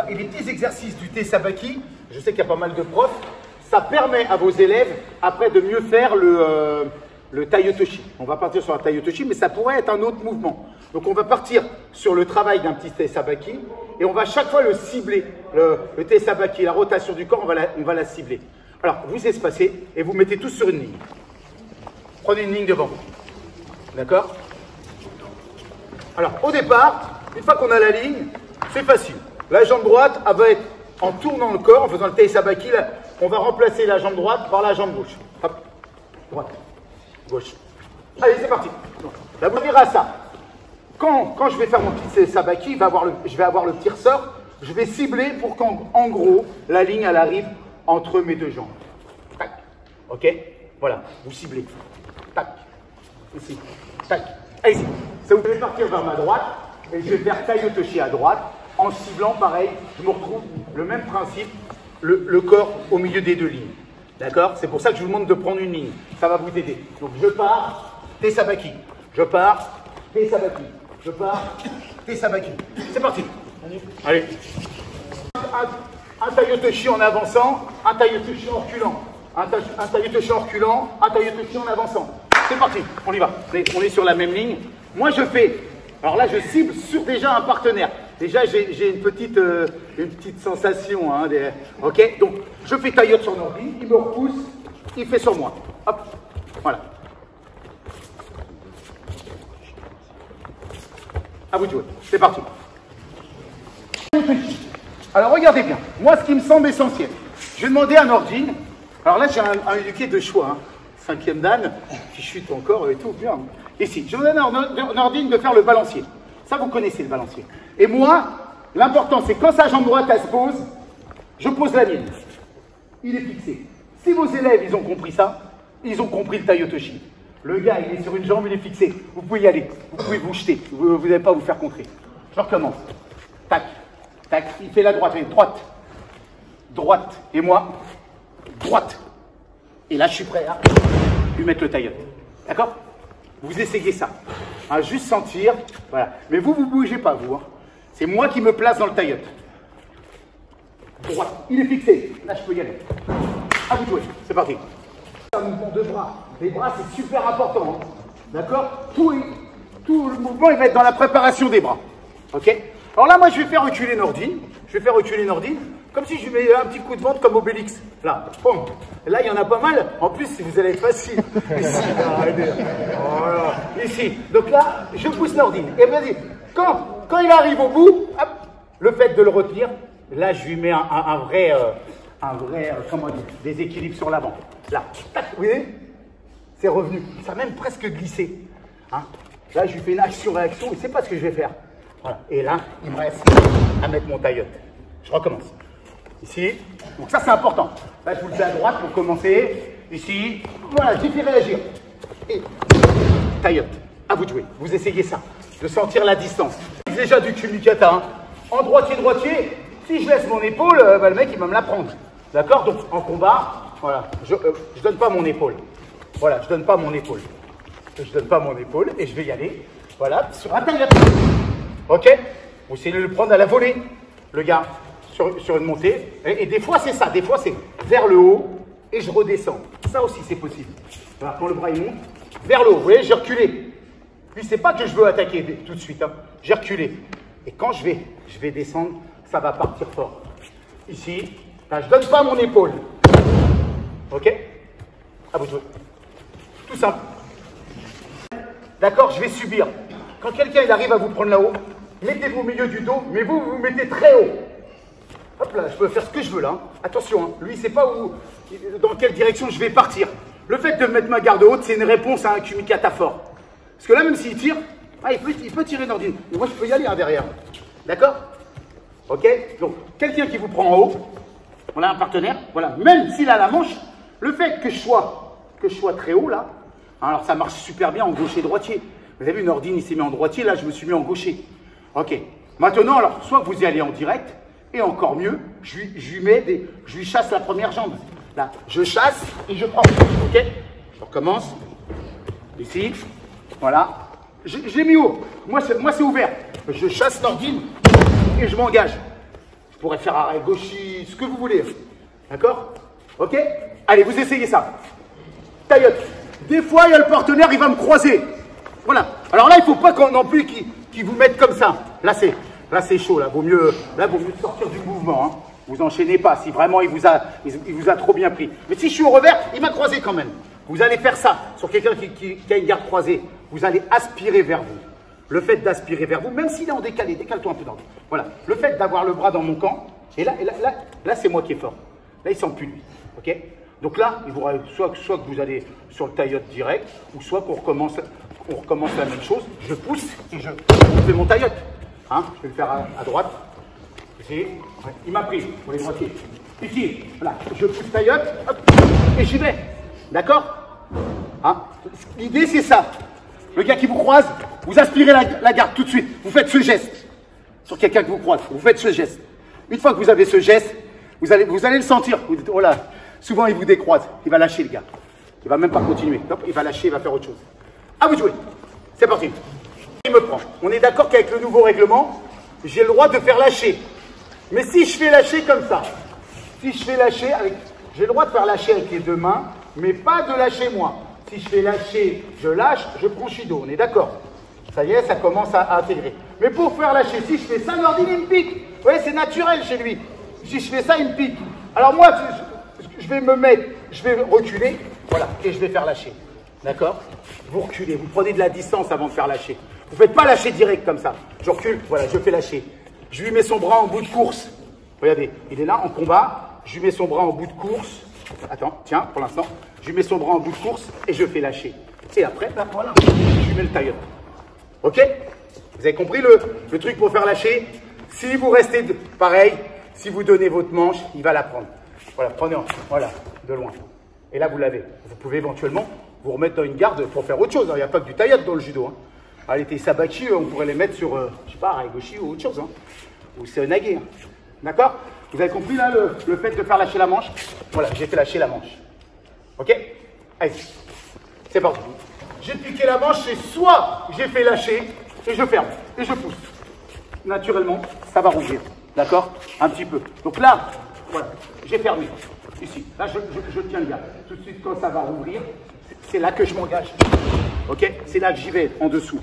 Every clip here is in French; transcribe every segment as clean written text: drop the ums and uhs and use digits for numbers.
Et les petits exercices du Te Sabaki, je sais qu'il y a pas mal de profs, ça permet à vos élèves après de mieux faire le Tai Otoshi. On va partir sur un Tai Otoshi, mais ça pourrait être un autre mouvement. Donc on va partir sur le travail d'un petit Te Sabaki et on va chaque fois le cibler. Le Te Sabaki, la rotation du corps, on va la cibler. Alors vous espacez et vous mettez tous sur une ligne. Prenez une ligne devant vous. D'accord? Alors au départ, une fois qu'on a la ligne, c'est facile. La jambe droite, elle va être en tournant le corps, en faisant le Te Sabaki, là, on va remplacer la jambe droite par la jambe gauche. Hop, droite, gauche. Allez, c'est parti. Là, vous verrez ça. Quand je vais faire mon petit Te Sabaki, je vais avoir le petit ressort, je vais cibler pour qu'en gros, la ligne, elle arrive entre mes deux jambes. Tac. Ok? Voilà, vous ciblez. Tac. Ici. Tac. Allez, ici. Ça vous fait partir vers ma droite, et je vais faire Tai Otoshi à droite. En ciblant, pareil, je me retrouve le même principe, le corps au milieu des deux lignes. D'accord? C'est pour ça que je vous demande de prendre une ligne. Ça va vous aider. Donc je pars, Te Sabaki. Je pars, Te Sabaki. Je pars, Te Sabaki. C'est parti. Allez. Un Tai Otoshi en avançant, un Tai Otoshi en reculant. Un Tai Otoshi en reculant, un Tai Otoshi en avançant. C'est parti, on y va. On est sur la même ligne. Moi je fais, alors là je cible sur déjà un partenaire. Déjà, j'ai une petite sensation. Hein, ok, donc je fais taillotte sur l'ordi, il me repousse, il fait sur moi. Hop, voilà. À vous de jouer, c'est parti. Alors regardez bien, moi ce qui me semble essentiel, je vais demander à Nordine. Alors là, j'ai un éduqué de choix, hein, 5e dan, qui chute encore et tout, bien. Ici, je vais demander à Nordine de faire le balancier. Ça, vous connaissez le balancier. Et moi, l'important, c'est quand sa jambe droite, elle se pose, je pose la mienne. Il est fixé. Si vos élèves, ils ont compris ça, ils ont compris le Tai Otoshi. Le gars, il est sur une jambe, il est fixé. Vous pouvez y aller. Vous pouvez vous jeter. Vous n'allez pas vous faire contrer. Je recommence. Tac, tac. Il fait la droite. Droite. Droite. Et moi, droite. Et là, je suis prêt à lui mettre le taillot. D'accord? Vous essayez ça. Hein, juste sentir. Voilà. Mais vous bougez pas, vous. Hein. C'est moi qui me place dans le taillot. Droite. Il est fixé. Là, je peux y aller. À vous de jouer. C'est parti. Un mouvement de bras. Les bras, c'est super important. Hein. D'accord? Tout le mouvement, il va être dans la préparation des bras. Ok? Alors là, moi, je vais faire reculer Nordine. Comme si je lui mets un petit coup de ventre comme Obélix. Là, boum. Là, il y en a pas mal. En plus, si vous allez être facile. Ici, voilà. Ici. Donc là, je pousse Nordine. Et vas-y. Quand il arrive au bout, hop, le fait de le retenir, là, je lui mets un vrai comment dire, déséquilibre sur l'avant. Là, tac, vous voyez? C'est revenu. Ça a même presque glissé. Hein? Là, je lui fais une action-réaction. Il ne sait pas ce que je vais faire. Voilà. Et là, il me reste à mettre mon taillot. Je recommence. Ici. Donc ça, c'est important. Là, je vous le fais à droite pour commencer. Ici. Voilà, j'ai fait réagir. Et taillot. À vous de jouer. Vous essayez ça. De sentir la distance. Déjà du kumikata. Hein. En droitier, si je laisse mon épaule, le mec, il va me la prendre. D'accord? Donc, en combat, voilà. Je donne pas mon épaule. Voilà, je donne pas mon épaule. Je donne pas mon épaule et je vais y aller. Voilà, sur un taillot. Ok? Vous essayez de le prendre à la volée, le gars, sur une montée. Et des fois, c'est ça. Des fois, c'est vers le haut et je redescends. Ça aussi, c'est possible. Voilà, quand le bras il monte, vers le haut. Vous voyez, j'ai reculé. Puis, c'est pas que je veux attaquer tout de suite. Hein. J'ai reculé. Et quand je vais descendre, ça va partir fort. Ici, là, je donne pas mon épaule. Ok? À vous de jouer. Tout simple. D'accord? Je vais subir. Quand quelqu'un il arrive à vous prendre là-haut, mettez-vous au milieu du dos, mais vous vous mettez très haut. Hop là, je peux faire ce que je veux là. Hein. Attention, hein. Lui, il ne sait pas dans quelle direction je vais partir. Le fait de mettre ma garde haute, c'est une réponse à un kumikata fort. Parce que là, même s'il tire, il peut tirer Nordine. Mais moi, je peux y aller hein, derrière. D'accord? Ok? Donc, quelqu'un qui vous prend en haut, on a un partenaire, voilà. Même s'il a la manche, le fait que je sois très haut là, alors ça marche super bien en gaucher droitier. Vous avez vu, Nordine, il s'est mis en droitier, là, je me suis mis en gaucher. Ok. Maintenant, alors, soit vous y allez en direct, et encore mieux, je lui chasse la première jambe. Là, je chasse et je prends. Ok? Je recommence. Ici. Voilà. Je l'ai mis haut. Moi, c'est ouvert. Je chasse Nordine et je m'engage. Vous pourrez faire arrêt gauchis, ce que vous voulez. D'accord? Ok? Allez, vous essayez ça. Taillotte. Des fois, il y a le partenaire, il va me croiser. Voilà. Alors là, il ne faut pas non plus qu'il vous mette comme ça. Là, c'est chaud. Là, vaut mieux sortir du mouvement. Hein. Vous enchaînez pas. Si vraiment il vous a trop bien pris. Mais si je suis au revers, il m'a croisé quand même. Vous allez faire ça sur quelqu'un qui a une garde croisée. Vous allez aspirer vers vous. Le fait d'aspirer vers vous, même s'il est en décalé, décale-toi un peu dans le. Voilà. Le fait d'avoir le bras dans mon camp. Et là c'est moi qui est fort. Là, il sent plus lui. Ok? Donc là, il vous soit que vous allez sur le taillotte direct, ou soit qu'on recommence la même chose. Je pousse et je fais mon taillotte. Hein, je vais le faire à droite. Ici. Ouais. Il m'a pris pour les droitiers. Ici, voilà. Je pousse taillotte, hop, et j'y vais. D'accord? Hein? L'idée, c'est ça. Le gars qui vous croise, vous aspirez la garde tout de suite. Vous faites ce geste. Sur quelqu'un que vous croise, vous faites ce geste. Une fois que vous avez ce geste, vous allez le sentir. Vous dites, oh là, souvent il vous décroise. Il va lâcher le gars. Il va même pas continuer. Hop, il va lâcher, il va faire autre chose. À vous de jouer. C'est parti. Il me prend. On est d'accord qu'avec le nouveau règlement, j'ai le droit de faire lâcher. Mais si je fais lâcher comme ça, j'ai le droit de faire lâcher avec les deux mains, mais pas de lâcher moi. Si je fais lâcher, je lâche, je prends Shido. On est d'accord? Ça y est, ça commence à intégrer. Mais pour faire lâcher, si je fais ça, Nordine, il me pique. Vous voyez, c'est naturel chez lui. Si je fais ça, il me pique. Alors moi, je vais me mettre, je vais reculer, voilà, et je vais faire lâcher. D'accord? Vous reculez, vous prenez de la distance avant de faire lâcher. Vous ne faites pas lâcher direct comme ça. Je recule, voilà, je fais lâcher. Je lui mets son bras en bout de course. Regardez, il est là en combat. Je lui mets son bras en bout de course. Attends, tiens, pour l'instant. Je lui mets son bras en bout de course et je fais lâcher. Et après, ben voilà, je lui mets le taillotte. Ok? Vous avez compris le truc pour faire lâcher? Si vous restez pareil, si vous donnez votre manche, il va la prendre. Voilà, prenez, voilà, de loin. Et là, vous l'avez. Vous pouvez éventuellement vous remettre dans une garde pour faire autre chose. Il n'y a pas que du taillotte dans le judo. Hein. Allez, tes sabaki, on pourrait les mettre sur, je sais pas, Raigoshi ou autre chose. Hein. Ou c'est un nagé. Hein. D'accord? Vous avez compris là le fait de faire lâcher la manche? Voilà, j'ai fait lâcher la manche. Ok? Allez, c'est parti. J'ai piqué la manche et soit j'ai fait lâcher et je ferme et je pousse. Naturellement, ça va rouvrir. D'accord? Un petit peu. Donc là, voilà, j'ai fermé. Ici, là je tiens le gars. Tout de suite, quand ça va rouvrir, c'est là que je m'engage. Ok? C'est là que j'y vais, en dessous.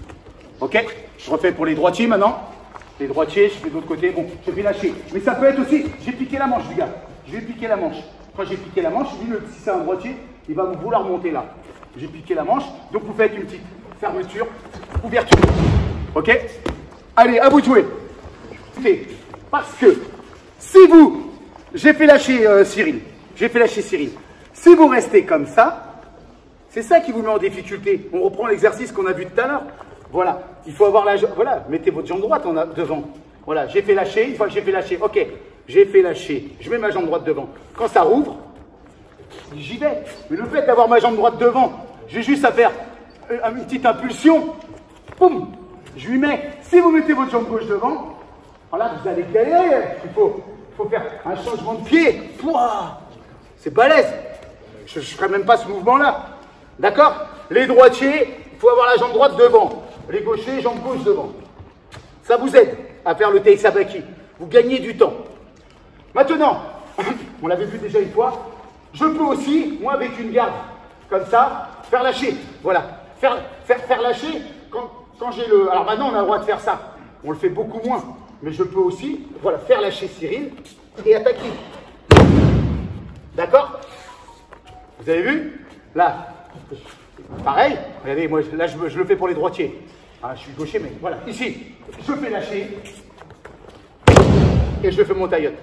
Ok? Je refais pour les droitiers maintenant. Les droitiers, je fais de l'autre côté. Bon, je vais lâcher. Mais ça peut être aussi, j'ai piqué la manche, les gars. Je vais piquer la manche. Quand j'ai piqué la manche, lui, si c'est un droitier, il va vouloir monter là. J'ai piqué la manche. Donc vous faites une petite fermeture, ouverture. Ok? Allez, à vous de jouer. Parce que si vous, j'ai fait lâcher Cyril. J'ai fait lâcher Cyril. Si vous restez comme ça, c'est ça qui vous met en difficulté. On reprend l'exercice qu'on a vu tout à l'heure. Voilà, il faut avoir la jambe. Voilà, mettez votre jambe droite devant. Voilà, j'ai fait lâcher. Une fois que j'ai fait lâcher, ok, j'ai fait lâcher. Je mets ma jambe droite devant. Quand ça rouvre, j'y vais. Mais le fait d'avoir ma jambe droite devant, j'ai juste à faire une petite impulsion. Boum, je lui mets. Si vous mettez votre jambe gauche devant, voilà, vous allez galérer. Il faut faire un changement de pied. C'est balèze. Je ne ferai même pas ce mouvement-là. D'accord? Les droitiers, il faut avoir la jambe droite devant. Les gauchers, jambe gauche devant. Ça vous aide à faire le Tei Sabaki. Vous gagnez du temps. Maintenant, on l'avait vu déjà une fois, je peux aussi, moi avec une garde, comme ça, faire lâcher. Voilà. Faire lâcher quand j'ai le... Alors maintenant, on a le droit de faire ça. On le fait beaucoup moins. Mais je peux aussi, voilà, faire lâcher Cyril et attaquer. D'accord? Vous avez vu? Là, pareil. Regardez, moi, là, je le fais pour les droitiers. Ah, je suis gaucher, mais voilà. Ici, je fais lâcher. Et je fais mon taillotte.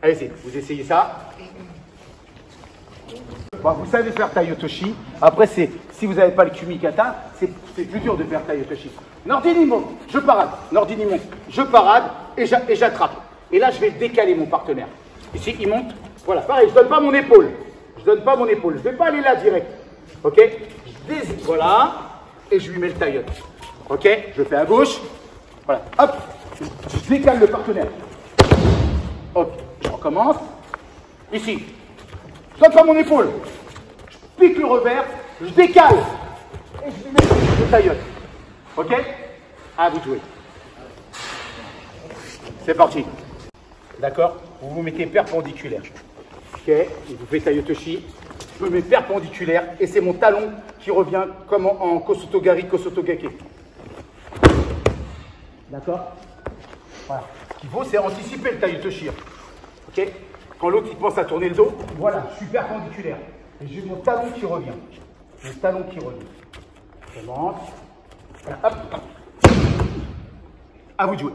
Allez-y, vous essayez ça. Bon, vous savez faire taillotoshi. Après, si vous n'avez pas le kumikata, c'est plus dur de faire taillotoshi. Nordinimo, je parade. Nordinimo, je parade et j'attrape. Et là, je vais décaler mon partenaire. Ici, il monte. Voilà, pareil, je ne donne pas mon épaule. Je ne donne pas mon épaule. Je ne vais pas aller là direct. Ok? Voilà. Et je lui mets le taillotte. Ok? Je fais à gauche. Voilà. Hop. Je décale le partenaire. Hop. Je recommence. Ici. Je donne pas mon épaule. Je pique le revers. Je décale. Et je lui mets le taillotte. Ok? À vous de jouer. C'est parti. D'accord? Vous vous mettez perpendiculaire. Ok, et vous faites Tayotoshi. Je me mets perpendiculaire et c'est mon talon qui revient comme en Kosotogari, Kosotogake. D'accord? Voilà. Ce qu'il faut, c'est anticiper le Tayotoshi. Ok? Quand l'autre il pense à tourner le dos, voilà, je suis perpendiculaire. Et j'ai mon talon qui revient. Le talon qui revient. Je monte. Voilà, hop, hop. À vous de jouer.